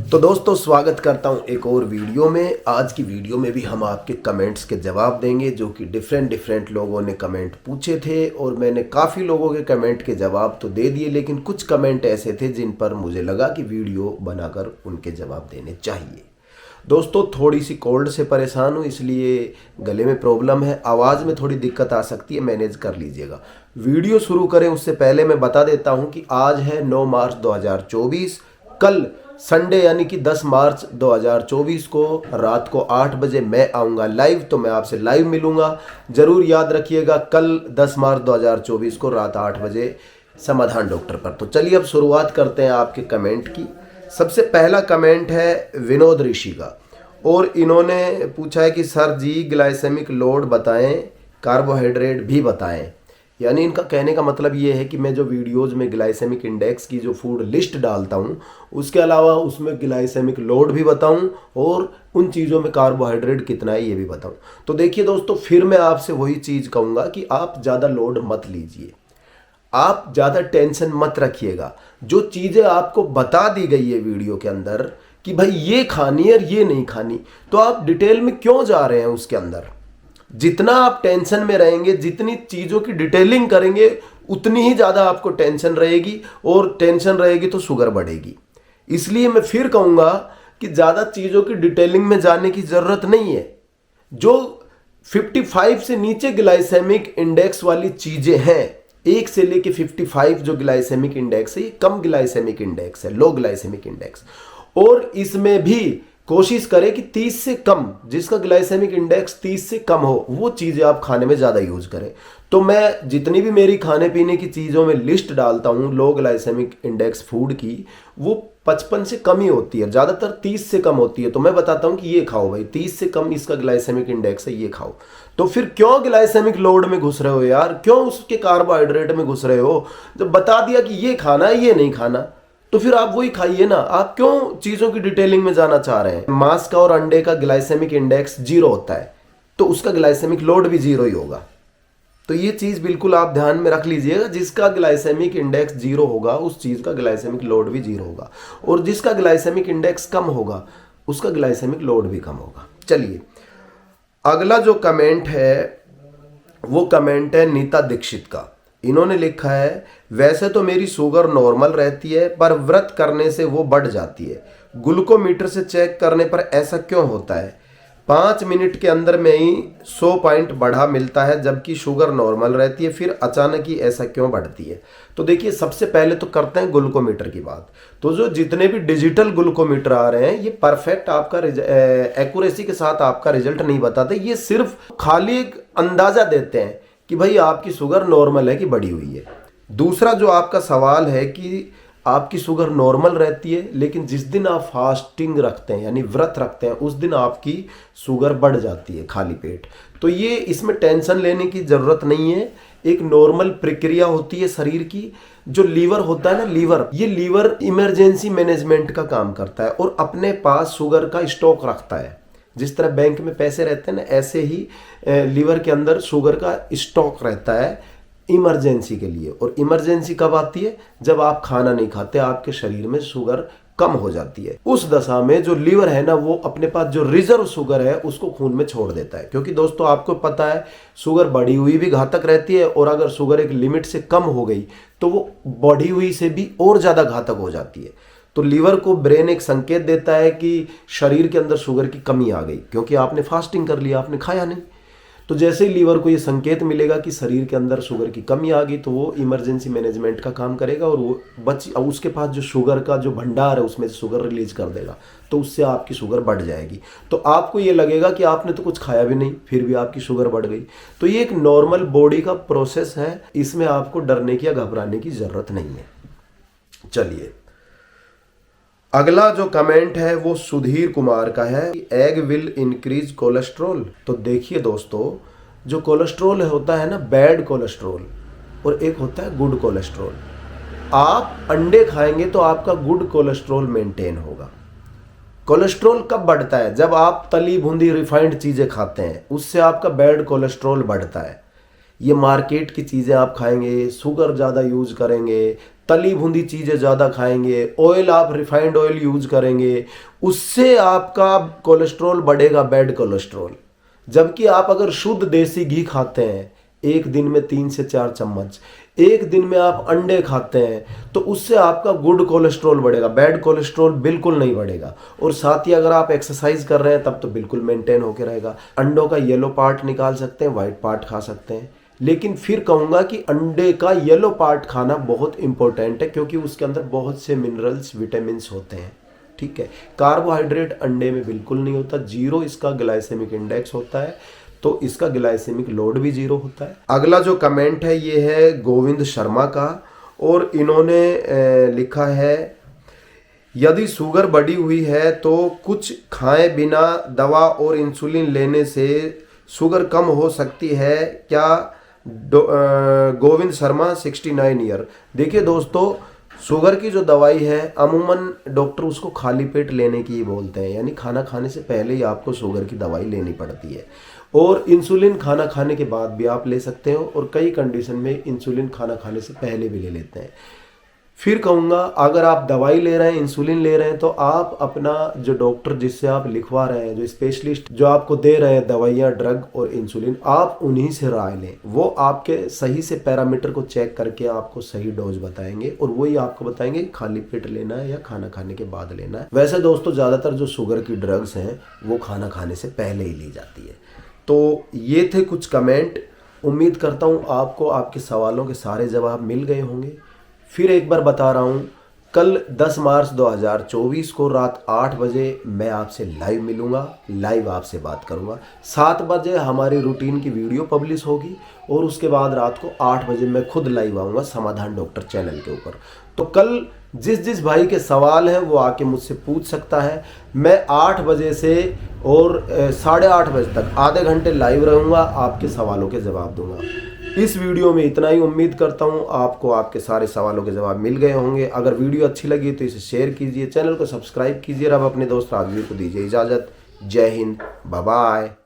तो दोस्तों स्वागत करता हूं एक और वीडियो में। आज की वीडियो में भी हम आपके कमेंट्स के जवाब देंगे जो कि डिफरेंट लोगों ने कमेंट पूछे थे और मैंने काफ़ी लोगों के कमेंट के जवाब तो दे दिए, लेकिन कुछ कमेंट ऐसे थे जिन पर मुझे लगा कि वीडियो बनाकर उनके जवाब देने चाहिए। दोस्तों थोड़ी सी कोल्ड से परेशान हूँ, इसलिए गले में प्रॉब्लम है, आवाज़ में थोड़ी दिक्कत आ सकती है, मैनेज कर लीजिएगा। वीडियो शुरू करें उससे पहले मैं बता देता हूँ कि आज है 9 मार्च 2024। कल संडे यानी कि 10 मार्च 2024 को रात को 8 बजे मैं आऊँगा लाइव, तो मैं आपसे लाइव मिलूँगा। ज़रूर याद रखिएगा कल 10 मार्च 2024 को रात 8 बजे समाधान डॉक्टर पर। तो चलिए अब शुरुआत करते हैं आपके कमेंट की। सबसे पहला कमेंट है विनोद ऋषि का और इन्होंने पूछा है कि सर जी ग्लाइसेमिक लोड बताएं, कार्बोहाइड्रेट भी बताएं। यानी इनका कहने का मतलब ये है कि मैं जो वीडियोज़ में ग्लाइसेमिक इंडेक्स की जो फूड लिस्ट डालता हूँ उसके अलावा उसमें ग्लाइसेमिक लोड भी बताऊँ और उन चीज़ों में कार्बोहाइड्रेट कितना है ये भी बताऊँ। तो देखिए दोस्तों, फिर मैं आपसे वही चीज़ कहूँगा कि आप ज़्यादा लोड मत लीजिए, आप ज़्यादा टेंशन मत रखिएगा। जो चीज़ें आपको बता दी गई है वीडियो के अंदर कि भाई ये खानी है और ये नहीं खानी, तो आप डिटेल में क्यों जा रहे हैं उसके अंदर? जितना आप टेंशन में रहेंगे, जितनी चीज़ों की डिटेलिंग करेंगे उतनी ही ज़्यादा आपको टेंशन रहेगी और टेंशन रहेगी तो शुगर बढ़ेगी। इसलिए मैं फिर कहूँगा कि ज़्यादा चीज़ों की डिटेलिंग में जाने की ज़रूरत नहीं है। जो 55 से नीचे ग्लाइसेमिक इंडेक्स वाली चीज़ें हैं, 1 से लेके 55 जो ग्लाइसेमिक इंडेक्स है ये कम ग्लाइसेमिक इंडेक्स है, लो ग्लाइसेमिक इंडेक्स। और इसमें भी कोशिश करें कि 30 से कम, जिसका ग्लाइसेमिक इंडेक्स 30 से कम हो, वो चीज़ें आप खाने में ज़्यादा यूज करें। तो मैं जितनी भी मेरी खाने पीने की चीज़ों में लिस्ट डालता हूँ लो ग्लाइसेमिक इंडेक्स फूड की, वो 55 से कम ही होती है, ज़्यादातर 30 से कम होती है। तो मैं बताता हूँ कि ये खाओ भाई, 30 से कम इसका ग्लाइसेमिक इंडेक्स है, ये खाओ। तो फिर क्यों ग्लाइसेमिक लोड में घुस रहे हो यार, क्यों उसके कार्बोहाइड्रेट में घुस रहे हो? जब बता दिया कि ये खाना है ये नहीं खाना, तो फिर आप वही खाइए ना। आप क्यों चीज़ों की डिटेलिंग में जाना चाह रहे हैं? मांस का और अंडे का ग्लाइसेमिक इंडेक्स 0 होता है तो उसका ग्लाइसेमिक लोड भी 0 ही होगा। तो ये चीज़ बिल्कुल आप ध्यान में रख लीजिएगा, जिसका ग्लाइसेमिक इंडेक्स 0 होगा उस चीज़ का ग्लाइसेमिक लोड भी 0 होगा, और जिसका ग्लाइसेमिक इंडेक्स कम होगा उसका ग्लाइसेमिक लोड भी कम होगा। चलिए अगला जो कमेंट है वो कमेंट है नीता दीक्षित का। इन्होंने लिखा है वैसे तो मेरी शुगर नॉर्मल रहती है पर व्रत करने से वो बढ़ जाती है, ग्लूकोमीटर से चेक करने पर ऐसा क्यों होता है? 5 मिनट के अंदर में ही 100 पॉइंट बढ़ा मिलता है जबकि शुगर नॉर्मल रहती है, फिर अचानक ही ऐसा क्यों बढ़ती है? तो देखिए सबसे पहले तो करते हैं ग्लूकोमीटर की बात। तो जो जितने भी डिजिटल ग्लूकोमीटर आ रहे हैं ये परफेक्ट आपका एक्यूरेसी के साथ आपका रिजल्ट नहीं बताते, ये सिर्फ खाली एक अंदाजा देते हैं कि भाई आपकी शुगर नॉर्मल है कि बढ़ी हुई है। दूसरा जो आपका सवाल है कि आपकी शुगर नॉर्मल रहती है लेकिन जिस दिन आप फास्टिंग रखते हैं यानी व्रत रखते हैं उस दिन आपकी शुगर बढ़ जाती है खाली पेट। तो ये इसमें टेंशन लेने की ज़रूरत नहीं है, एक नॉर्मल प्रक्रिया होती है शरीर की। जो लीवर होता है ना, ये लीवर इमरजेंसी मैनेजमेंट का काम करता है और अपने पास शुगर का स्टॉक रखता है। जिस तरह बैंक में पैसे रहते हैं ना, ऐसे ही लीवर के अंदर शुगर का स्टॉक रहता है इमरजेंसी के लिए। और इमरजेंसी कब आती है? जब आप खाना नहीं खाते, आपके शरीर में शुगर कम हो जाती है। उस दशा में जो लीवर है ना वो अपने पास जो रिजर्व शुगर है उसको खून में छोड़ देता है, क्योंकि दोस्तों आपको पता है शुगर बढ़ी हुई भी घातक रहती है और अगर शुगर एक लिमिट से कम हो गई तो वो बढ़ी हुई से भी और ज़्यादा घातक हो जाती है। तो लीवर को ब्रेन एक संकेत देता है कि शरीर के अंदर शुगर की कमी आ गई, क्योंकि आपने फास्टिंग कर लिया, आपने खाया नहीं। तो जैसे ही लीवर को ये संकेत मिलेगा कि शरीर के अंदर शुगर की कमी आ गई तो वो इमरजेंसी मैनेजमेंट का काम करेगा और वो उसके पास जो शुगर का जो भंडार है उसमें से शुगर रिलीज कर देगा, तो उससे आपकी शुगर बढ़ जाएगी। तो आपको ये लगेगा कि आपने तो कुछ खाया भी नहीं फिर भी आपकी शुगर बढ़ गई। तो ये एक नॉर्मल बॉडी का प्रोसेस है, इसमें आपको डरने की या घबराने की ज़रूरत नहीं है। चलिए अगला जो कमेंट है वो सुधीर कुमार का है, एग विल इंक्रीज कोलेस्ट्रॉल। तो देखिए दोस्तों, जो कोलेस्ट्रॉल होता है ना, बैड कोलेस्ट्रॉल और एक होता है गुड कोलेस्ट्रॉल। आप अंडे खाएंगे तो आपका गुड कोलेस्ट्रॉल मेंटेन होगा। कोलेस्ट्रॉल कब बढ़ता है? जब आप तली भुनी रिफाइंड चीज़ें खाते हैं, उससे आपका बैड कोलेस्ट्रॉल बढ़ता है। ये मार्केट की चीज़ें आप खाएंगे, शुगर ज़्यादा यूज करेंगे, तली भुनी चीज़ें ज़्यादा खाएंगे, ऑयल आप रिफाइंड ऑयल यूज करेंगे, उससे आपका कोलेस्ट्रॉल बढ़ेगा, बैड कोलेस्ट्रॉल। जबकि आप अगर शुद्ध देसी घी खाते हैं, एक दिन में 3 से 4 चम्मच, एक दिन में आप अंडे खाते हैं, तो उससे आपका गुड कोलेस्ट्रॉल बढ़ेगा, बैड कोलेस्ट्रॉल बिल्कुल नहीं बढ़ेगा। और साथ ही अगर आप एक्सरसाइज कर रहे हैं तब तो बिल्कुल मेंटेन होकर रहेगा। अंडों का येलो पार्ट निकाल सकते हैं, व्हाइट पार्ट खा सकते हैं, लेकिन फिर कहूँगा कि अंडे का येलो पार्ट खाना बहुत इंपॉर्टेंट है, क्योंकि उसके अंदर बहुत से मिनरल्स, विटामिन होते हैं। ठीक है, कार्बोहाइड्रेट अंडे में बिल्कुल नहीं होता, 0 इसका ग्लाइसेमिक इंडेक्स होता है, तो इसका ग्लाइसेमिक लोड भी 0 होता है। अगला जो कमेंट है ये है गोविंद शर्मा का, और इन्होंने लिखा है, यदि शुगर बढ़ी हुई है तो कुछ खाए बिना दवा और इंसुलिन लेने से शुगर कम हो सकती है क्या? गोविंद शर्मा 69 ईयर। देखिए दोस्तों, शुगर की जो दवाई है अमूमन डॉक्टर उसको खाली पेट लेने की ही बोलते हैं, यानी खाना खाने से पहले ही आपको शुगर की दवाई लेनी पड़ती है। और इंसुलिन खाना खाने के बाद भी आप ले सकते हो, और कई कंडीशन में इंसुलिन खाना खाने से पहले भी ले लेते हैं। फिर कहूँगा, अगर आप दवाई ले रहे हैं, इंसुलिन ले रहे हैं, तो आप अपना जो डॉक्टर जिससे आप लिखवा रहे हैं, जो स्पेशलिस्ट जो आपको दे रहे हैं दवाइयाँ, ड्रग और इंसुलिन, आप उन्हीं से राय लें। वो आपके सही से पैरामीटर को चेक करके आपको सही डोज बताएंगे, और वही आपको बताएंगे खाली पेट लेना है या खाना खाने के बाद लेना है। वैसे दोस्तों, ज़्यादातर जो शुगर की ड्रग्स हैं वो खाना खाने से पहले ही ली जाती है। तो ये थे कुछ कमेंट। उम्मीद करता हूँ आपको आपके सवालों के सारे जवाब मिल गए होंगे। फिर एक बार बता रहा हूँ, कल 10 मार्च 2024 को रात 8 बजे मैं आपसे लाइव मिलूँगा, लाइव आपसे बात करूँगा। 7 बजे हमारी रूटीन की वीडियो पब्लिश होगी, और उसके बाद रात को 8 बजे मैं खुद लाइव आऊँगा समाधान डॉक्टर चैनल के ऊपर। तो कल जिस भाई के सवाल हैं वो आके मुझसे पूछ सकता है। मैं 8 बजे से और 8:30 बजे तक आधे घंटे लाइव रहूँगा, आपके सवालों के जवाब दूंगा। इस वीडियो में इतना ही। उम्मीद करता हूँ आपको आपके सारे सवालों के जवाब मिल गए होंगे। अगर वीडियो अच्छी लगी तो इसे शेयर कीजिए, चैनल को सब्सक्राइब कीजिए। अब अपने दोस्त राजवीर को दीजिए इजाज़त। जय हिंद, बाय बाय।